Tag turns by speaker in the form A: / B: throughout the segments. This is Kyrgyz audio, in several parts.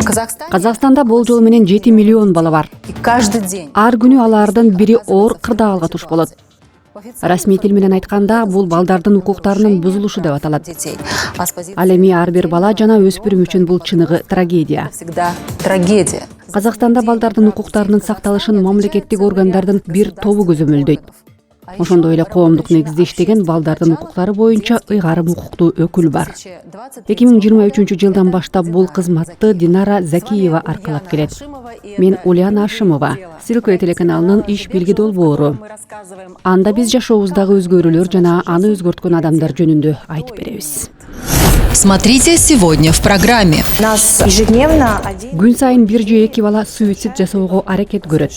A: Казакстанда болжол менен 7 миллион бала бар. Ар күнү алардын бири оор кырдаалга туш болот. Расмий тил менен айтканда, бул балдардын укуктарынын бузулушу деп аталат. Ал эми ар бир бала жана өспүрүм үчүн бул чыныгы трагедия. Казакстанда балдардын укуктарынын сакталышын мамлекеттик органдардын бир тобу көзөмөлдөйт. Ошондой эле коомдук негизде иштеген балдардын укуктары боюнча ыйгарым укуктуу өкүл бар. 2023-жылдан баштап бул кызматты Динара Закиева аркылап келет. Мен Ульяна Ашимова, Силкөө телеканалынын иш билги долбоору. Анда биз жашообуздагы өзгөрүүлөр жана аны өзгөрткөн адамдар жөнүндө айтып беребиз.
B: Смотрите сегодня в программе.
A: Күн сайын 1-2 бала суицид жасоого аракет көрөт.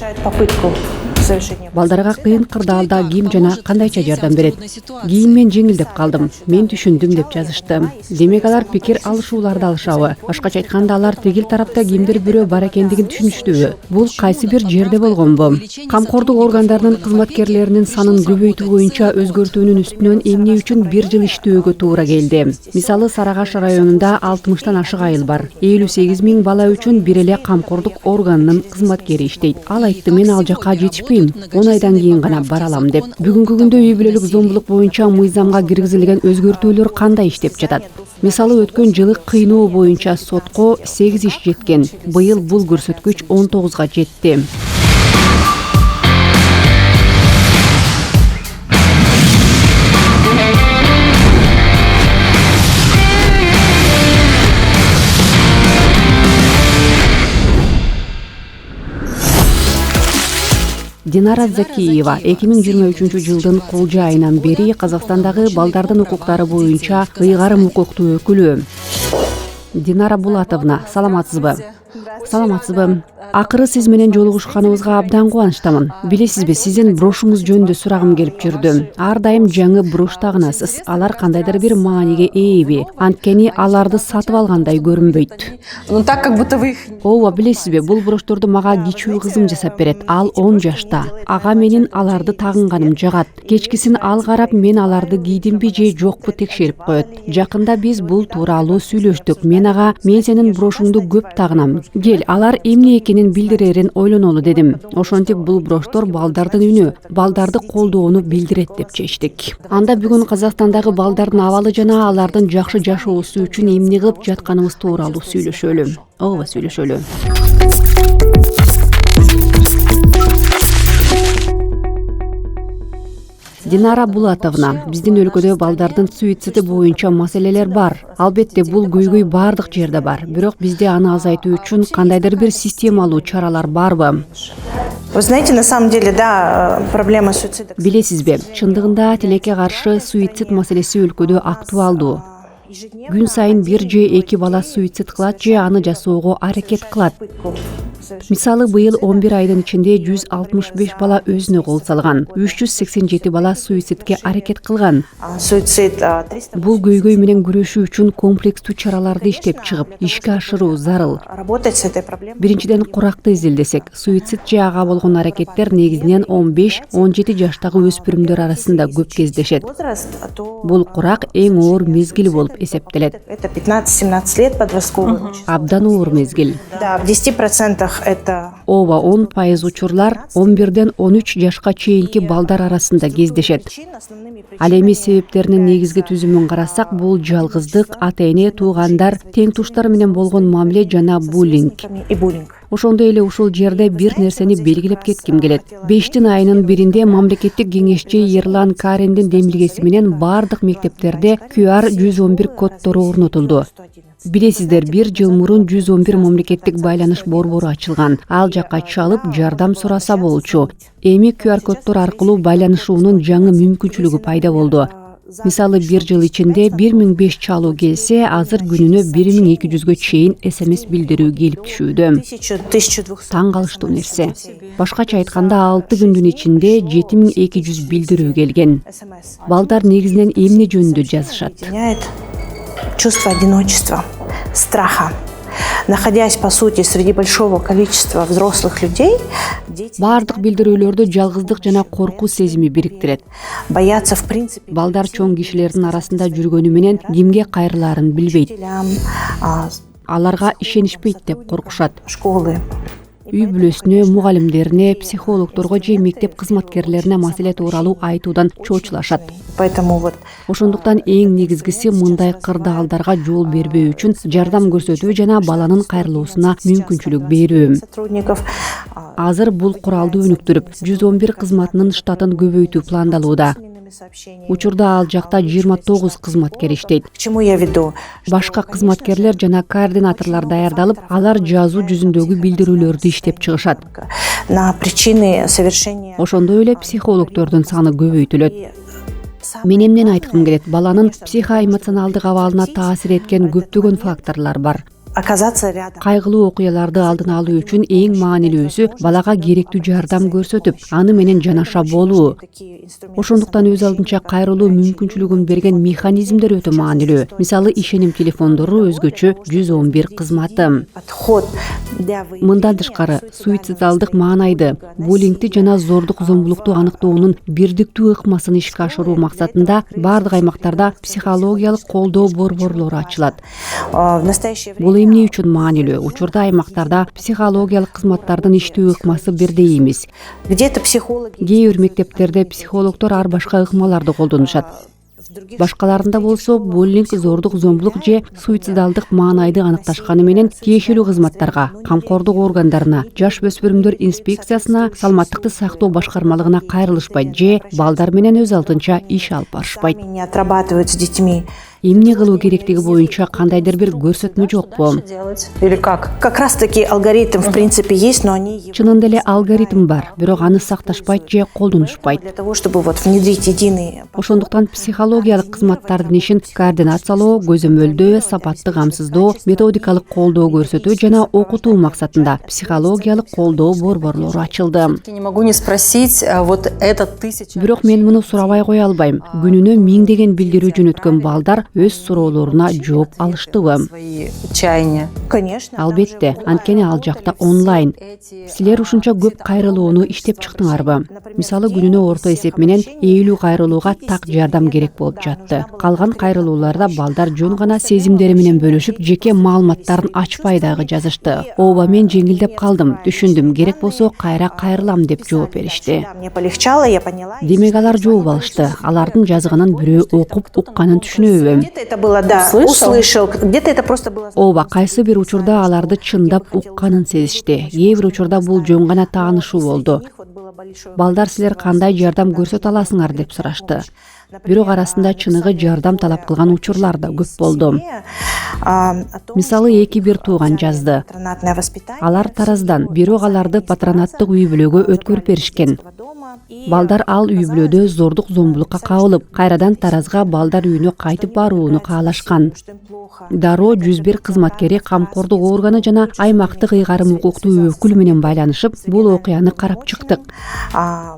A: Балдарга кыйын кырдаалда ким жана кандайча жардам берет? Кийин мен жеңилдеп калдым. Мен түшүндүм деп жазышты. Демек алар пикир алышууларды алышабы. Башкача айтканда алар тигил тарапта кимдир бирөө бар экендигин түшүнүштүбү. Бул кайсы бир жерде болгонбу? Камкордук органдарынын кызматкерлеринин санын көбөйтүү боюнча өзгөртүүнүн үстүнөн эмне үчүн 1 жыл иштөөгө туура келди. Мисалы Сарагаш районунда 60тан ашык айыл бар. 58 000 бала үчүн бир эле камкордук органынын кызматкери иштейт. Ал айтты, мен ал жакка жетишпейм. 10 айдан кийин гана бара алам деп. Бүгүнкү күндө үй бүлөлүк зомбулук боюнча мыйзамга киргизилген өзгөртүүлөр кандай иштеп жатат? Мисалы өткөн жылы кыйноо боюнча сотко 8 иш жеткен. Быйыл бул көрсөткүч 19га жетти. Динара Закиева 2023-жылдын кулжа айынан бери Казакстандагы балдардын укуктары боюнча ыйгарым укуктуу өкүлү. Динара Булатовна, саламатсызбы? Саламатсызбы? Акыры сиз менен жолугушканыбызга абдан кубанычтамын. Билесизби, сиздин брошуңуз жөнүндө сурагым келип жүрдү. Ар дайым жаңы брош тагынасыз. Алар кандайдыр бир мааниге ээби. Анткени аларды сатып алгандай көрүнбөйт. Ооба, билесизби, бул брошторду мага кичүү кызым жасап берет. Ал 10 жашта. Ага менин аларды тагынганым жагат. Кечкисин ал карап, мен аларды кийдимби же жокпу текшерип коет. Жакында биз бул тууралуу сүйлөштүк. Мен ага, мен сенин брошуңду көп тагынам. Кел, алар эмне экенин билдирерин ойлонолу дедим. Ошентип бул броштор балдардын үнү, балдарды колдоону билдирет деп чечтик. Анда бүгүн Казакстандагы балдардын абалы жана алардын жакшы жашоосу үчүн эмне кылып жатканыбыз тууралуу сүйлөшөлү. Ооба, сүйлөшөлү. Динара Булатовна, биздин өлкөдө балдардын суициди боюнча маселелер бар. Албетте, бул көйгөй бардык жерде бар. Бирок бизде аны азайтуу үчүн кандайдыр бир системалуу чаралар барбы?
C: Вы знаете, на самом деле, да, проблема суицида.
A: Билесизби, чындыгында тилекке каршы суицид маселеси өлкөдө актуалдуу. Күн сайын 1-2 бала суицид кылат же аны жасоого аракет кылат. Мисалы, быйыл 11 айдын ичинде 165 бала өзүнө кол салган, 387 бала суицидке аракет кылган. Бул көйгөй менен күрөшүү үчүн комплекстүү чараларды иштеп чыгып, ишке ашыруу зарыл. Биринчиден, куракты изилдесек, суицид же ага болгон аракеттер негизинен 15-17 жаштагы өспүрүмдөр арасында көп кездешет. Бул курак эң оор мезгил болуп эсептелет.
C: Это 15-17 лет подростковый.
A: Абдан оор мезгил.
C: Да, в 10% это...
A: Ооба, 10% учурлар 11-ден 13 жашка чейинки балдар арасында кездешет. Ал эми себептеринин негизги түзүмүн карасак, бул жалгыздык, ата-эне, туугандар, тең туштар менен болгон мамиле жана буллинг. Ошондой эле ушул жерде бир нерсени белгилеп кетким келет. 5 айынын биринде мамлекеттик кеңешчи Ерлан Карендин демилгеси менен бардык мектептерде QR 111 коддору орнотулду. Билесиздер, 1 жыл мурун 111 мамлекеттик байланыш борбору ачылган. Ал жакка чалып, жардам сураса болчу. Эми QR коддор аркылуу байланышуунун жаңы мүмкүнчүлүгү пайда болду. Мисалы, 1 жыл ичинде 1005 чалуу келсе, азыр күнүнө 1200-гө чейин SMS билдирүү келип түшүүдө. Таң калыштуу нерсе. Башкача айтканда, 6 күндүн ичинде 7200 билдирүү келген. Балдар негизинен эмне жөнүндө жазышат?
C: Чувство одиночества, страха. Находясь, по сути, среди большого количества взрослых людей,
A: бардык билдирүүлөрдө жалгыздык жана коркуу сезими бириктирет.
C: Боятся, в принципе,
A: балдар чоң кишилердин арасында жүргөнү менен кимге кайрылаарын билбейт. аларга ишенишпейт деп коркушат.
C: Школы.
A: Үй бүлөсүнө, мугалимдерине, психологторго же мектеп кызматкерлерине маселе тууралуу айтуудан чоочулашат.
C: Поэтому вот
A: Ошондуктан эң негизгиси мындай кырдаалдарга жол бербөө үчүн жардам көрсөтүү жана баланын кайрылуусуна мүмкүнчүлүк берүү.
C: сотрудников
A: Азыр бул куралды өнүктүрүп, 111 кызматынын штатын көбөйтүү пландалууда. Учурда ал жакта 29 кызматкер иштейт.
C: к чему я веду?
A: Башка кызматкерлер жана координаторлор даярдалып, алар жазуу жүзүндөгү билдирүүлөрдү иштеп чыгышат.
C: На причины совершения.
A: Ошондой эле психологдордун саны көбөйтүлөт. Мен эмнени айткым келет? Баланын психоэмоционалдык абалына таасир эткен көптөгөн факторлор бар.
C: Оказаться рядом.
A: Кайгылуу окуяларды алдын алуу үчүн эң маанилүүсү балага керектүү жардам көрсөтүп, аны менен жанаша болуу. Ошондуктан өз алдынча кайрылуу мүмкүнчүлүгүн берген механизмдер өтө маанилүү. Мисалы, ишеним телефондору, өзгөчө 111 кызматы.
C: Подход для выявления.
A: Мындан тышкары, суицидалдык маанайды, буллингти жана зордук зомбулукту аныктоонун бирдиктүү ыкмасын ишке ашыруу максатында бардык аймактарда психологиялык колдоо борборлору ачылат.
C: В настоящее время
A: Бул эмне үчүн маанилүү? Учурда аймактарда психологиялык кызматтардын иштөө ыкмасы бирдей эмес.
C: где-то психологи,
A: Кээ бир мектептерде психологдор ар башка ыкмаларды колдонушат.
C: в других
A: Башкаларында болсо буллинг, зордук зомбулук же суицидалдык маанайды аныкташканы менен тиешелүү кызматтарга, камкордук органдарына, жаш өспүрүмдөр инспекциясына, саламаттыкты сактоо башкармалыгына кайрылышпайт же балдар менен өз алдынча иш алып барышпайт.
C: не отрабатывают с детьми.
A: Эмне кылуу керектиги боюнча кандайдыр бир көрсөтмө жокпу?
D: делать? Или как?
C: Как раз таки алгоритм в принципе есть, но они
A: Чынында эле алгоритм бар, бирок аны сакташпайт же колдонушпайт.
C: для того, чтобы вот внедрить единый.
A: Ошондуктан психологиялык кызматтардын ишин координациялоо, көзөмөлдөө, сапаттык камсыздоо, методикалык колдоо көрсөтүү жана окутуу максатында психологиялык колдоо борборлору ачылды.
D: Я не могу не спросить, вот этот 1000...
A: Бирок мен муну сурабай кое албайм. Күнүнө миңдеген билдирүү жөнөткөн балдар өз суроолоруна жооп алыштыбы?
D: Свои чаяния.
C: Конечно.
A: Албетте, анткени ал жакта онлайн. Силер ушунча көп кайрылууну иштеп чыктыңарбы? Мисалы, күнүнө орто эсеп менен 50 кайрылууга так жардам керек болуп жатты. Калган кайрылууларда балдар жөн гана сезимдери менен бөлүшүп, жеке маалыматтарын ачпай дагы жазышты. Ооба, мен жеңилдеп калдым, түшүндүм, керек болсо кайра кайрылам деп жооп беришти.
C: Да, мне полегчало, я поняла.
A: Демек алар жооп алышты. Алардын жазганын бирөө окуп укканын түшүнөбү?
C: Где-то это было, да, услышал, где-то это просто было.
A: Ооба, кайсы бир учурда аларды чындап укканын сезишти. Кээ бир учурда бул жөн гана таанышуу болду.
C: Вот было большое.
A: Балдар, силер кандай жардам көрсөтө аласыңар деп сурашты. Бирок арасында чыныгы жардам талап кылган учурлар да көп болду.
C: О том,
A: Мисалы, 2-1 тууган жазды.
C: патронатное воспитание
A: Алар Тараздан, бирок аларды патронаттык үй бүлөгө өткөрүп беришкен.
C: дома и
A: Балдар ал үй бүлөдө зордук зомбулукка кабылып, кайрадан Таразга балдар үйүнө кайтып барууну каалашкан.
C: что им плохо.
A: Дароо 101 кызматкери камкордук органы жана аймактык ыйгарым укуктуу өкүл менен байланышып, бул окуяны карап чыктык.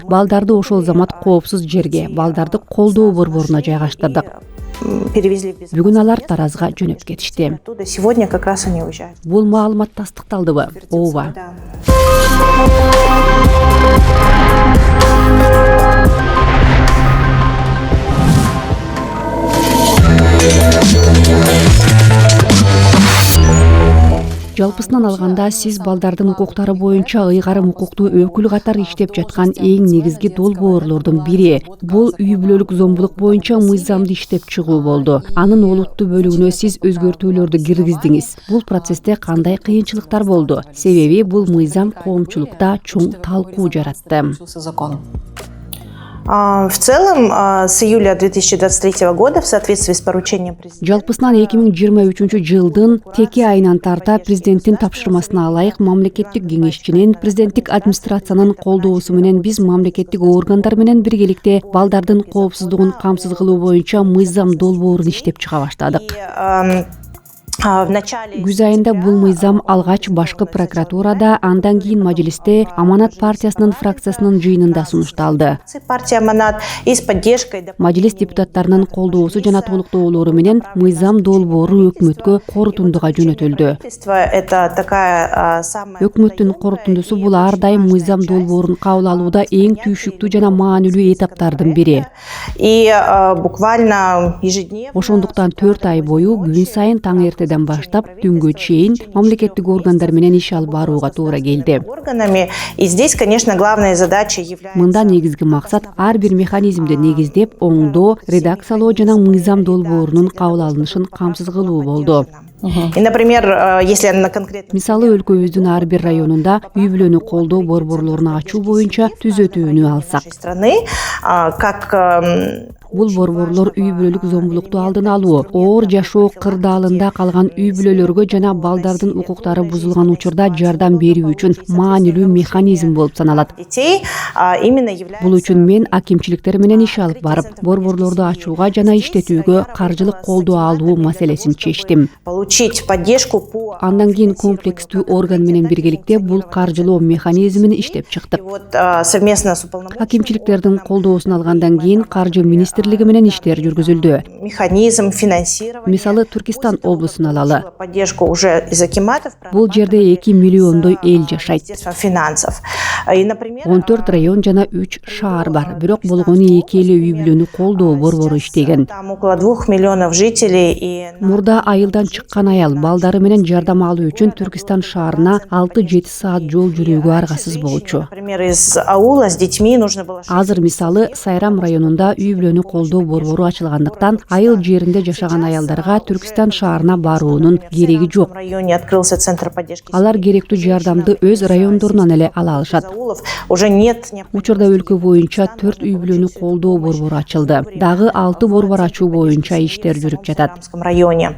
A: Балдарды ошол замат коопсуз жерге, балдарды колдоо борборуна жайгаштырдык.
C: Перевезли в безопасность.
A: Бүгүн алар Таразга жөнөп кетишти.
C: Оттуда сегодня как раз они уезжают.
A: Бул маалымат тастыкталдыбы? Ооба.
C: Да.
A: Жалпысынан алганда, сиз балдардын укуктары боюнча ыйгарым укуктуу өкүл катары иштеп жаткан эң негизги долбоорлордун бири. Бул үй бүлөлүк зомбулук боюнча мыйзамды иштеп чыгуу болду. Анын олуттуу бөлүгүнө сиз өзгөртүүлөрдү киргиздиңиз. Бул процессте кандай кыйынчылыктар болду? Себеби бул мыйзам коомчулукта чоң талкуу жаратты.
D: Случился закон.
C: В целом, с июля 2023 года в соответствии с поручением президента
A: Жалпысынан 2023 жылдын теке айынан тарта президенттин тапшырмасына ылайык мамлекеттик кеңешчинин, президенттик администрациянын колдоосу менен биз мамлекеттик органдар менен биргеликте балдардын коопсуздугун камсыз кылуу боюнча мыйзам долбоорун иштеп чыга баштадык.
C: в начале
A: Күз айында бул мыйзам алгач башкы прокуратурада, андан кийин мажилисте Аманат партиясынын фракциясынын жыйынында сунушталды.
C: партия «Аманат» и с поддержкой
A: Мажилис депутаттарынын колдоосу жана толуктоолору менен мыйзам долбоору өкмөткө корутундуга жөнөтүлдү.
C: это такая самая
A: Өкмөттүн корутундусу бул ар дайым мыйзам долбоорун кабыл алууда эң түйшүктүү жана маанилүү этаптардын бири.
C: и буквально ежедневно
A: Ошондуктан 4 ай бою күн сайын таң эртеден кечээдан баштап түнгө чейин мамлекеттик органдар менен иш алып барууга туура келди.
C: Органами. И здесь, конечно, главная задача является...
A: Мында негизги максат ар бир механизмди негиздеп, оңдоо, редакциялоо жана мыйзам долбоорунун кабыл алынышын камсыз кылуу болду.
C: И, например, если на конкретно...
A: Мисалы өлкөбүздүн ар бир районунда үй-бүлөнү колдоо борборлорун ачуу боюнча түзөтүүнү алсак.
C: страны, как...
A: Бул борборлор үй-бүлөлүк зомбулукту алдын алуу, оор жашоо кырдаалында калган үй-бүлөлөргө жана балдардын укуктары бузулган учурда жардам берүү үчүн маанилүү механизм болуп саналат.
C: детей именно является...
A: Бул үчүн мен акимчиликтер менен иш алып барып, борборлорду ачууга жана иштетүүгө каржылык колдоо алуу маселесин чечтим.
C: Получить поддержку по...
A: Андан кийин комплекстүү орган менен биргеликте бул каржылоо механизмин иштеп чыктык.
C: Вот совместно с уполномоченным...
A: Акимчиликтердин колдоосун алгандан кийин каржы министрлиги менен иштер жүргүзүлдү.
C: Механизм финансирования...
A: Мисалы Түркистан облусун алалы.
C: Поддержку уже из акиматов...
A: Бул жерде 2 миллиондой эл жашайт.
C: Финансов. И, например...
A: 14 район жана 3 шаар бар. Бирок болгону 2 эле үй-бүлөнү колдоо борбору иштеген.
C: Там около 2 миллионов жителей и...
A: Мурда айылдан чыккан аял балдары менен жардам алуу үчүн Түркистан шаарына 6-7 саат жол жүрүүгө аргасыз болчу.
C: Например, из аула с детьми нужно было...
A: Азыр мисалы Сайрам районунда үй-бүлөнү колдоо борбору ачылгандыктан айыл жеринде жашаган аялдарга Түркистан шаарына баруунун кереги жок.
C: В районе открылся центр поддержки...
A: Алар керектүү жардамды өз райондорунан эле ала алышат.
C: Уже нет...
A: Учурда өлкө боюнча 4 үй-бүлөнү колдоо борбору ачылды. Дагы 6 борбор ачуу боюнча иштер жүрүп жатат.
C: районе.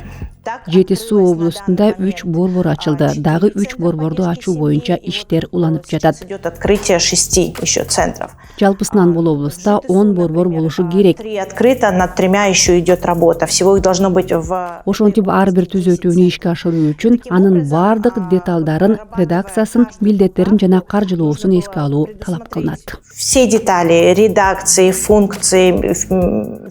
A: Жети Суу областында 3 борбор ачылды. Дагы 3 борборду ачуу боюнча иштер уланып жатат.
C: Идет открытие 6 еще центров.
A: Жалпысынан бул областта 10 борбор болушу керек.
C: 3 открыто, над 3 еще идет работа. Всего их должно быть в...
A: Ошентип ар бир түзөтүүнү ишке ашыруу үчүн анын бардык деталдарын, редакциясын, милдеттерин жана каржылоосун эске алуу талап кылынат.
C: Все детали, редакции, функции...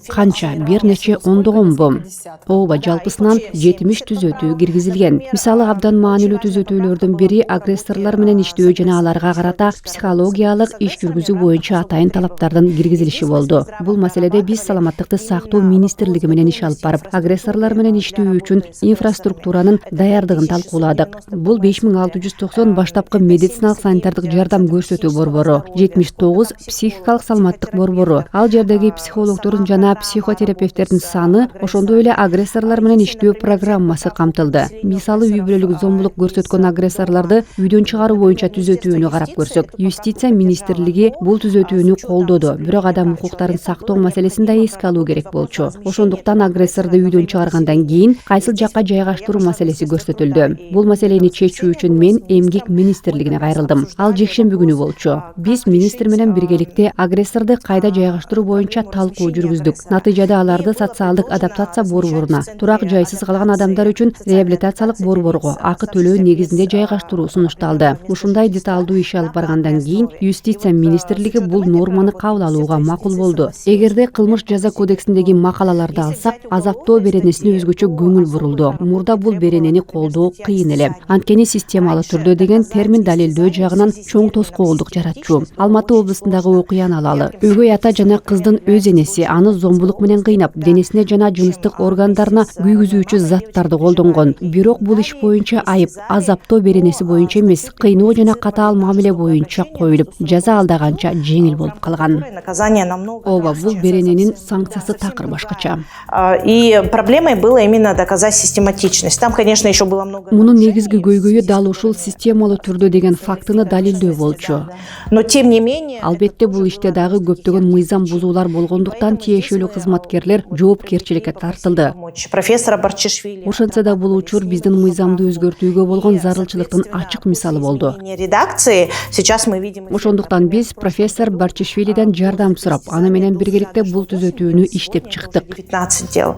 A: Канча, бир нече ондогонбу. Ооба, жалпысынан 70 түзөтүү киргизилген. Мисалы абдан маанилүү түзөтүүлөрдүн бири агрессорлор менен иштөө жана аларга карата психологиялык иш жүргүзүү боюнча атайын талаптардын киргизилиши болду. Бул маселеде биз саламаттыкты сактоо министрлиги менен иш алып барып, агрессорлор менен иштөө үчүн инфраструктуранын даярдыгын талкууладык. Бул 5690 баштапкы медициналык санитардык жардам көрсөтүү борбору, 79 психикалык саламаттык борбору. Ал жердеги психологдордун жана психотерапевттердин саны, ошондой эле агрессорлор менен иштөө программасы камтылды. Мисалы үй-бүлөлүк зомбулук көрсөткөн агрессорлорду үйдөн чыгаруу боюнча түзөтүүнү карап көрсөк, юстиция министрлиги бул түзөтүүнү колдоду, бирок адам укуктарын сактоо маселесин да эске алуу керек болчу. Ошондуктан агрессорду үйдөн чыгаргандан кийин кайсыл жакка жайгаштыруу маселеси көрсөтүлдү. Бул маселени чечүү үчүн мен эмгек министрлигине кайрылдым. Ал жекшемби күнү болчу. Биз министр менен биргеликте агрессорду кайда жайгаштыруу боюнча талкуу жүргүздүк. Натыйжада аларды социалдык адаптация борборуна, турак жайсыз калган адамдар үчүн реабилитациялык борборго акы төлөө негизинде жайгаштыруу сунушталды. Ушундай деталдуу иш алып баргандан кийин юстиция министрлиги бул норманы кабыл алууга макул болду. Эгерде кылмыш жаза кодексиндеги макалаларды алсак, азаптоо беренесине өзгөчө көңүл бурулду. Мурда бул беренени колдоо кыйын эле. Анткени системалуу түрдө деген термин далилдөө жагынан чоң тоскоолдук жаратчу. Алматы областындагы окуяны алалы. Өгөй ата жана кыздын өз энеси аны зомбулук менен кыйнап, денесине жана жыныстык органдарына күйгүзүүчү заттарды колдонгон. Бирок бул иш боюнча айып азаптоо беренеси боюнча эмес, кыйноо жана катаал мамиле боюнча коюлуп, жаза алдаганча жеңил болуп калган. Ооба, бул берененин санкциясы такыр башкача.
C: И проблемой было именно доказать систематичность. Там, конечно, еще было много...
A: Мунун негизги көйгөйү дал ушул системалуу түрдө деген фактыны далилдөө болчу.
C: Но тем не менее...
A: Албетте бул иште дагы көптөгөн мыйзам бузуулар болгондуктан тиешелүү кызматкерлер жоопкерчиликке тартылды.
C: Профессора Барчишвили...
A: Ошентсе да бул учур биздин мыйзамды өзгөртүүгө болгон зарылчылыктын ачык мисалы болду.
C: Редакции сейчас мы видим...
A: Ошондуктан биз профессор Барчишвилиден жардам сурап, аны менен биргеликте бул түзөтүүнү иштеп чыктык.
C: 15 дел.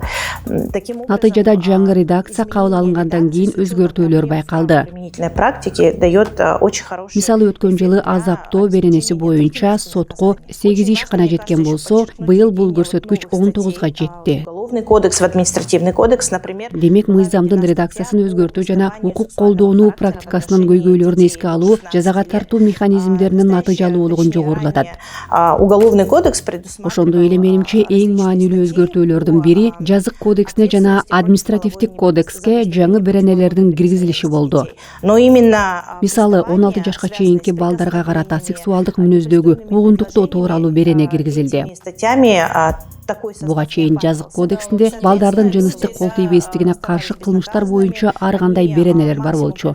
A: Натыйжада жаңы редакция кабыл алынгандан кийин өзгөртүүлөр байкалды.
C: Практики дает очень хороший...
A: Мисалы өткөн жылы азаптоо беренеси боюнча сотко 8 ишкана жеткен болсо, быйыл бул көрсөткүч 19га жетти.
C: Уголовный кодекс, в административный кодекс, например...
A: Демек мыйзамдын редакциясын өзгөртүү жана укук колдоону практикасынын көйгөйлөрүн эске алуу жазага тартуу механизмдеринин натыйжалуулугун жогорулатат.
C: Уголовный кодекс
A: Ошондой эле менимче эң маанилүү өзгөртүүлөрдүн бири жазык кодексине жана административдик кодекске жаңы беренелердин киргизилиши болду.
C: Но именно
A: Мисалы 16 жашка чейинки балдарга карата сексуалдык мүнөздөгү куугунтуктоо тууралуу берене киргизилди. Буга чейин жазык кодексинде балдардын жыныстык кол тийбестигине каршы кылмыштар боюнча ар кандай беренелер бар болчу.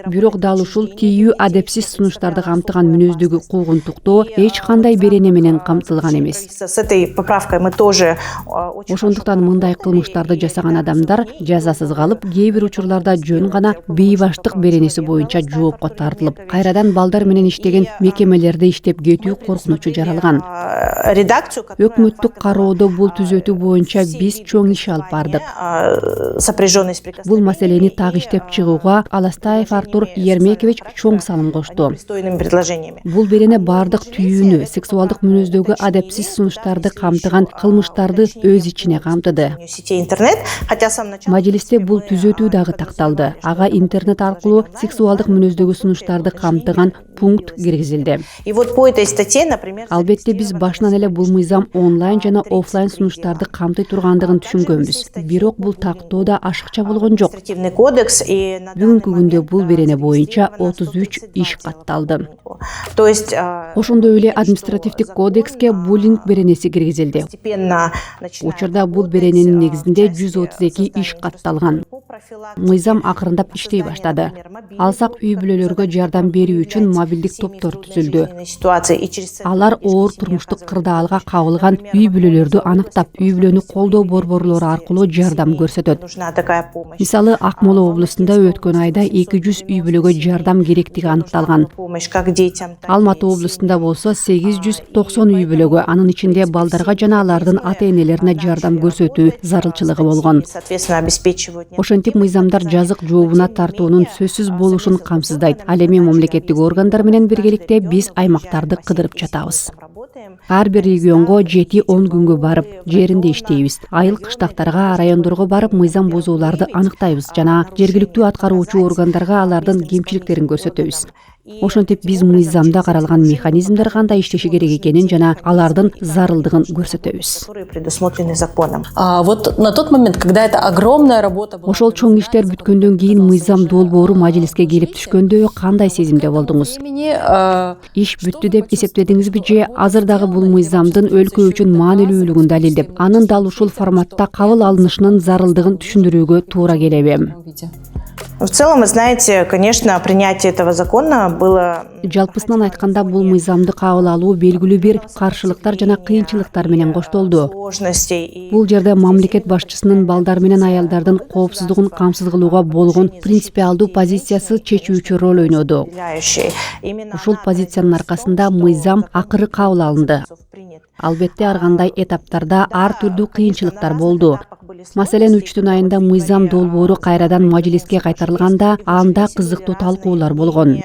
A: Бирок дал ушул тийүү адепсиз сунуштарды камтыган мүнөздөгү куугунтуктоо эч кандай берене менен камтылган эмес. Ошондуктан мындай кылмыштарды жасаган адамдар жазасыз калып, кээ бир учурларда жөн гана бейбаштык беренеси боюнча жоопко тартылып, кайрадан балдар менен иштеген мекемелерде иштеп кетүү коркунучу жаралган. Өкмөттүк кароодо бул түзөтүү боюнча биз чоң иш алып бардык. Бул маселени так иштеп чыгууга Аластаев Артур Ермекович чоң салым кошту. Бул берене бардык түйүүнү, сексуалдык мүнөздөгү адепсиз сунуштарды камтыган кылмыштарды өз ичине камтыды. Мажлисте бул түзөтүү дагы такталды. Ага интернет аркылуу сексуалдык мүнөздөгү сунуштарды камтыган пункт киргизилди. Албетте биз башынан эле бул мыйзам онлайн жана офлайн сунуштарды камтый тургандыгын түшүнгөнбүз. Бирок бул тактоо да ашыкча болгон жок. Бүгүнкү күндө бул берене боюнча 33 иш катталды. Ошондой эле административдик кодекске буллинг беренеси киргизилди. Учурда бул берененин негизинде 132 иш катталган. Мыйзам акырындап иштей баштады. Алсак үй бүлөлөргө жардам берүү үчүн мобилдик топтор түзүлдү. Алар оор турмуштук кырдаалга кабылган үй бүлөлөрдү аныктап, үй бүлөнү колдоо борборлору аркылуу жардам көрсөтөт. Мисалы, Акмола облусунда өткөн айда 200 үй бүлөгө жардам керектиги аныкталган. Алматы облусунда болсо 890 үй бүлөгө, анын ичинде балдарга жана алардын ата-энелерине жардам көрсөтүү зарылчылыгы болгон. Ошентип мыйзамдар жазык жообуна тартуунун сөзсүз болушун камсыздайт. Ал эми мамлекеттик органдар менен биргеликте биз аймактарды кыдырып жатабыз. Ар бир регионго 7-10 күнгө барып, жеринде иштейбиз. Айыл кыштактарга, райондорго барып мыйзам бузууларды аныктайбыз жана жергиликтүү аткаруучу органдарга алардын кемчиликтерин көрсөтөбүз. Ошентип биз мыйзамда каралган механизмдер кандай иштеши керек экенин жана алардын зарылдыгын көрсөтөбүз.
D: Вот на тот момент, когда это огромная работа была...
A: Ошол чоң иштер бүткөндөн кийин мыйзам долбоору мажлиске келип түшкөндө кандай сезимде болдуңуз? Иш бүттү деп эсептедиңизби же азыр дагы бул мыйзамдын өлкө үчүн маанилүүлүгүн далилдеп, анын дал ушул форматта кабыл алынышынын зарылдыгын түшүндүрүүгө туура келеби?
C: В целом, вы знаете, конечно, принятие этого закона было...
A: Жалпысынан айтканда бул мыйзамды кабыл алуу белгилүү бир каршылыктар жана кыйынчылыктар менен коштолду. Бул жерде мамлекет башчысынын балдар менен аялдардын коопсуздугун камсыз кылууга болгон принципиалдуу позициясы чечүүчү роль ойноду. Ушул позициянын аркасында мыйзам акыры кабыл алынды. Албетте ар кандай этаптарда ар түрдүү кыйынчылыктар болду. Маселен, 3 айында мыйзам долбоору кайрадан мажлиске кайтарылганда, анда кызыктуу талкуулар болгон.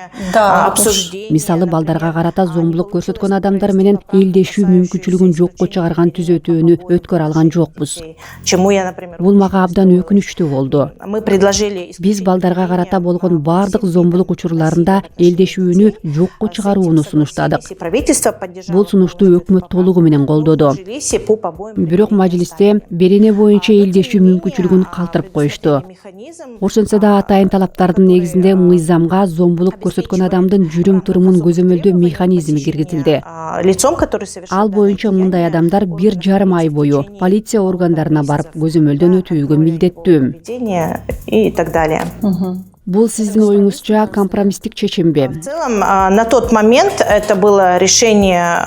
A: Мисалы, балдарга карата зомбулук көрсөткөн адамдар менен элдешүү мүмкүнчүлүгүн жокко чыгарган түзөтүүнү өткөрө алган жокпуз. Бул мага абдан өкүнүчтүү болду. Биз балдарга карата болгон бардык зомбулук учурларында элдешүүнү жокко чыгарууну сунуштадык. Бул сунушту өкмөт толугу менен колдоду. Бирок мажлисте берене боюнча элдешүү мүмкүнчүлүгүн калтырып коюшту. Ошентсе да атайын талаптардын негизинде мыйзамга зомбулук көрсөткөн адамдын жүрүм-турумун көзөмөлдөө механизми киргизилди. Ал боюнча мындай адамдар 1,5 ай бою полиция органдарына барып көзөмөлдөн өтүүгө милдеттүү. Бул сиздин оюңузча компромисстик чечимби?
C: В целом, на тот момент это было решение...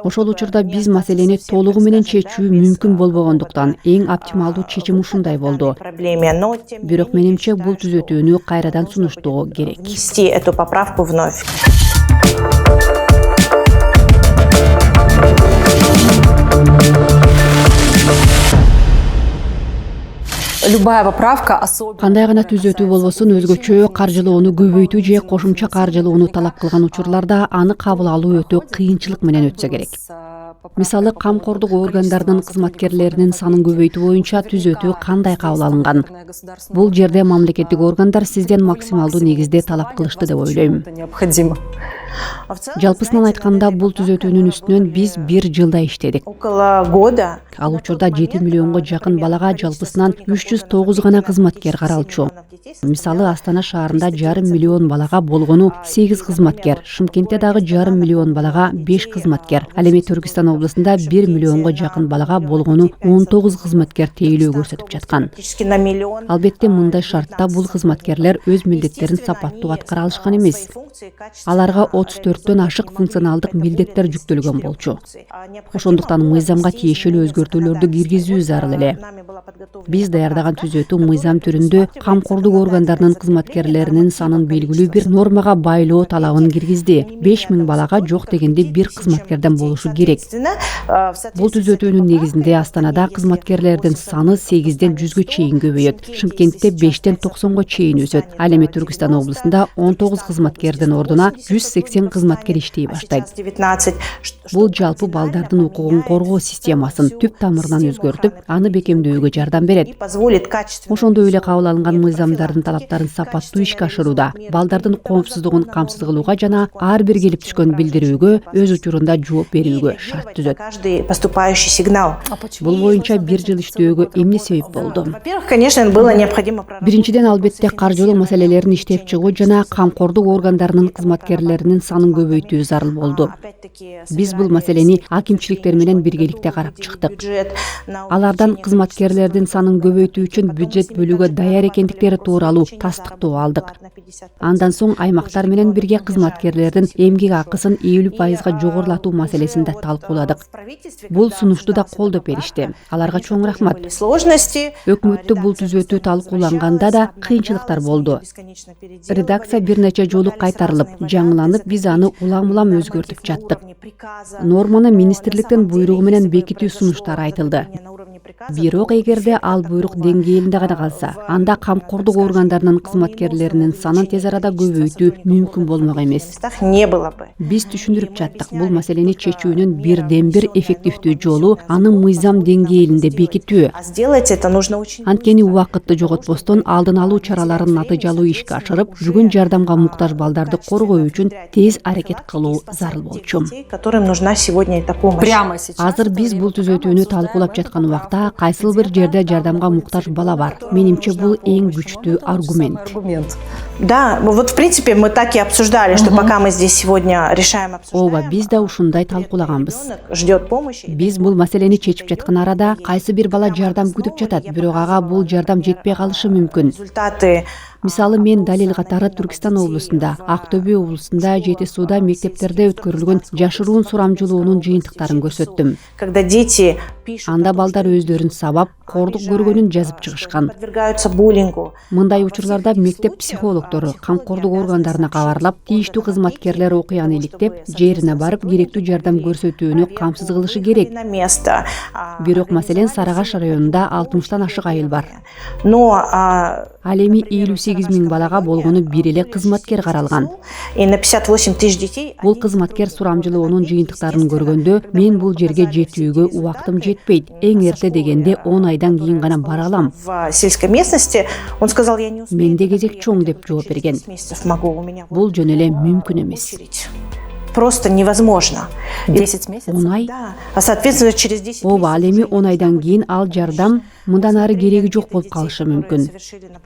A: Ошол учурда биз маселени толугу менен чечүү мүмкүн болбогондуктан эң оптималдуу чечим ушундай болду. Бирок менимче бул түзөтүүнү кайрадан сунуштоо керек.
C: Внести эту поправку вновь.
D: Любая поправка, особенно...
A: Кандай гана түзөтүү болбосун, өзгөчө каржылоону көбөйтүү же кошумча каржылоону талап кылган учурларда аны кабыл алуу өтө кыйынчылык менен өтсө керек. Мисалы камкордук органдарынын кызматкерлеринин санын көбөйтүү боюнча түзөтүү кандай кабыл алынган? Бул жерде мамлекеттик органдар сизден максималдуу негизде талап кылышты деп ойлойм. Жалпысынан айтканда бул түзөтүүнүн үстүнөн биз 1 жылда иштедик.
C: Около года.
A: Ал учурда 7 миллионго жакын балага жалпысынан 309 гана кызматкер каралчу. Мисалы Астана шаарында 1,5 миллион балага болгону 8 кызматкер, Шымкентте дагы 1,5 миллион балага 5 кызматкер, ал эми Түркистан облусунда 1 миллионго жакын балага болгону 19 кызматкер тейлөө көрсөтүп жаткан. Албетте мындай шартта бул кызматкерлер өз милдеттерин сапаттуу аткара алышкан эмес. Аларга 34төн ашык функционалдык милдеттер жүктөлгөн болчу. Ошондуктан мыйзамга тиешелүү өзгөртүүлөрдү киргизүү зарыл эле. Биз даярдаган түзөтүү мыйзам түрүндө камкордук органдарынын кызматкерлеринин санын белгилүү бир нормага байлоо талабын киргизди. 5000 балага жок дегенде 1 кызматкерден болушу керек. Бул түзөтүүнүн негизинде Астанада кызматкерлердин саны 8ден 100гө чейин көбөйөт. Шымкентте 5ден 90го чейин өсөт. Ал эми Түркистан облусунда 19 кызматкердин ордуна 180 кызматкер иштей баштайт. Бул жалпы балдардын укугун коргоо системасын түп тамырынан өзгөртүп, аны бекемдөөгө жардам берет. Ошондой эле кабыл алынган мыйзамдардын талаптарын сапаттуу ишке ашырууда, балдардын коопсуздугун камсыз кылууга жана ар бир келип түшкөн билдирүүгө өз учурунда жооп берүүгө шарт түзөт. Бул боюнча 1 жыл иштөөгө эмне себеп болду? Биринчиден, албетте каржылык маселелерин иштеп чыгуу жана камкордук органдарынын кызматкерлеринин санын көбөйтүү зарыл болду. Биз бул маселени акимчиликтер менен биргеликте карап чыктык. Алардан кызматкерлердин санын көбөйтүү үчүн бюджет бөлүүгө даяр экендиктери тууралуу тастыктоо алдык. Андан соң аймактар менен бирге кызматкерлердин эмгек акысын 50% жогорулатуу маселесин да талкууладык. Бул сунушту да колдоп беришти. Аларга чоң рахмат. Өкмөттө бул түзөтүү талкууланганда да кыйынчылыктар болду. Редакция бир нече жолу кайтарылып, жаңыланып, биз аны улам-улам өзгөртүп жаттык. Норманы министрликтин буйругу менен бекитүү сунуштары айтылды. Бирок эгерде ал буйрук деңгээлинде гана калса, анда камкордук органдарынын кызматкерлеринин санын тез арада көбөйтүү мүмкүн болмок эмес. Биз түшүндүрүп жаттык. Бул маселени чечүүнүн бирден бир эффективдүү жолу аны мыйзам деңгээлинде бекитүү. Анткени убакытты жоготпостон алдын алуу чараларын натыйжалуу ишке ашырып, бүгүн жардамга муктаж балдарды коргоо үчүн тез аракет кылуу зарыл болчу. Азыр биз бул түзөтүүнү талкуулап жаткан убакта кайсыл бир жерде жардамга муктаж бала бар. Менимче бул эң күчтүү аргумент.
C: Да, вот в принципе мы так и обсуждали, что пока мы здесь сегодня решаем обсуждаем.
A: Ооба, биз да ушундай талкуулаганбыз.
C: Ждет помощи.
A: Биз бул маселени чечип жаткан арада кайсы бир бала жардам күтүп жатат, бирок ага бул жардам жетпей калышы мүмкүн.
C: Результаты.
A: Мисалы мен далил катары Түркистан облусунда, Актөбө облусунда, Жети сууда мектептерде өткөрүлгөн жашыруун сурамжылоонун жыйынтыктарын көрсөттүм.
C: Когда дети
A: Анда балдар өздөрүн сабап, кордук көргөнүн жазып чыгышкан.
C: подвергаются буллингу.
A: Мындай учурларда мектеп психологдору камкордук органдарына кабарлап, тийиштүү кызматкерлер окуяны иликтеп, жерине барып керектүү жардам көрсөтүүнү камсыз кылышы керек.
C: На место.
A: Бирок маселен Сарыагаш районунда 60тан ашык айыл бар.
C: Но
A: Ал эми 58 000 балага болгону бир эле кызматкер каралган.
C: и на 58 тысяч детей.
A: Бул кызматкер сурамжылоонун жыйынтыктарын көргөндө мен бул жерге жетүүгө убактым жетпейт. Эң эрте дегенде 10 айдан кийин гана бара алам.
C: В сельской местности он сказал, я не успею.
A: Менде кезек чоң деп жооп берген.
C: Месяцев могу, у меня
A: Бул жөн эле мүмкүн эмес.
C: просто невозможно.
D: 10 месяцев?
A: 10 ай?
C: Да. А соответственно через 10
A: Ооба, ал эми 10 айдан кийин ал жардам мындан ары кереги жок болуп калышы мүмкүн.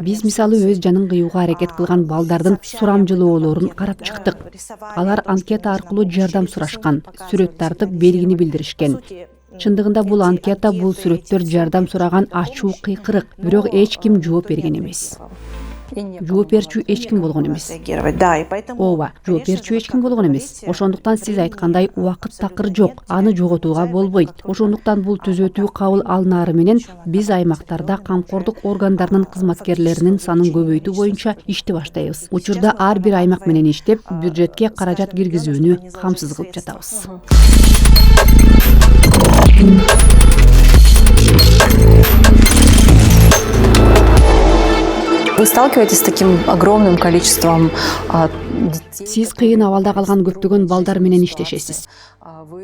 A: Биз мисалы өз жанын кыюуга аракет кылган балдардын сурамжылоолорун карап чыктык. Алар анкета аркылуу жардам сурашкан, сүрөт тартып белгини билдиришкен. Чындыгында бул анкета, бул сүрөттөр жардам сураган ачуу кыйкырык, бирок эч ким жооп берген эмес. Жооп берчү эч ким болгон эмес.
C: Да, и поэтому
A: Ооба, жооп берчү эч ким болгон эмес. Ошондуктан сиз айткандай убакыт такыр жок, аны жоготууга болбойт. Ошондуктан бул түзөтүү кабыл алынары менен биз аймактарда камкордук органдарынын кызматкерлеринин санын көбөйтүү боюнча ишти баштайбыз. Учурда ар бир аймак менен иштеп, бюджетке каражат киргизүүнү камсыз кылып жатабыз.
D: Вы сталкиваетесь с таким огромным количеством детей?
A: Сиз кыйын абалда калган көптөгөн балдар менен иштешесиз.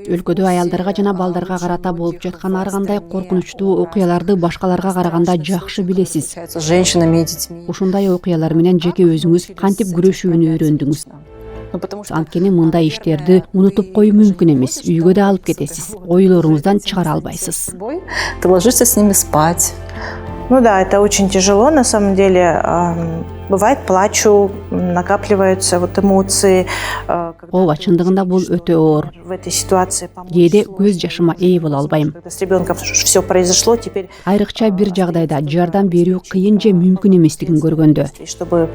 A: Өлкөдө аялдарга жана балдарга карата болуп жаткан ар кандай коркунучтуу окуяларды башкаларга караганда жакшы билесиз.
D: С женщинами и детьми.
A: Ушундай окуялар менен жеке өзүңүз кантип күрөшүүнү үйрөндүңүз? Анткени мындай иштерди унутуп коюу мүмкүн эмес. Үйгө да алып кетесиз. Ойлоруңуздан чыгара албайсыз.
D: Ты ложишься с ними спать.
C: Ну да, это очень тяжело, на самом деле. Бывает, плачу, накапливаются вот эмоции.
A: Ооба, чындыгында бул өтө оор.
C: В этой ситуации помочь.
A: Кээде көз жашыма ээ боло албайм.
C: Когда с ребенком все произошло, теперь
A: Айрыкча бир жагдайда жардам берүү кыйын же мүмкүн эместигин көргөндө.
C: чтобы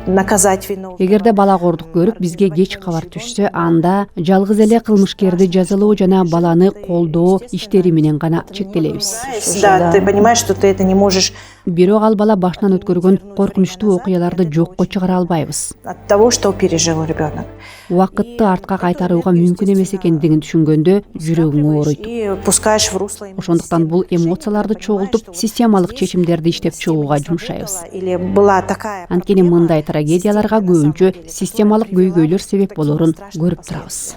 C: наказать виновного.
A: Эгерде балагордук көрүп бизге кеч кабар түшсө, анда жалгыз эле кылмышкерди жазалоо жана баланы колдоо иштери менен гана чектелебиз.
C: Да, ты понимаешь, что ты это не можешь
A: Бирок ал бала башынан өткөргөн коркунучтуу окуяларды жокко чыгара албайбыз.
C: от того, что пережил ребенок.
A: Убакытты артка кайтарууга мүмкүн эмес экендигин түшүнгөндө жүрөгүң ооруйт.
C: И пускаешь в русло.
A: Ошондуктан бул эмоцияларды чогултуп, системалык чечимдерди иштеп чыгууга жумшайбыз.
C: Или была такая.
A: Анткени мындай трагедияларга көбүнчө системалык көйгөйлөр себеп болорун көрүп турабыз.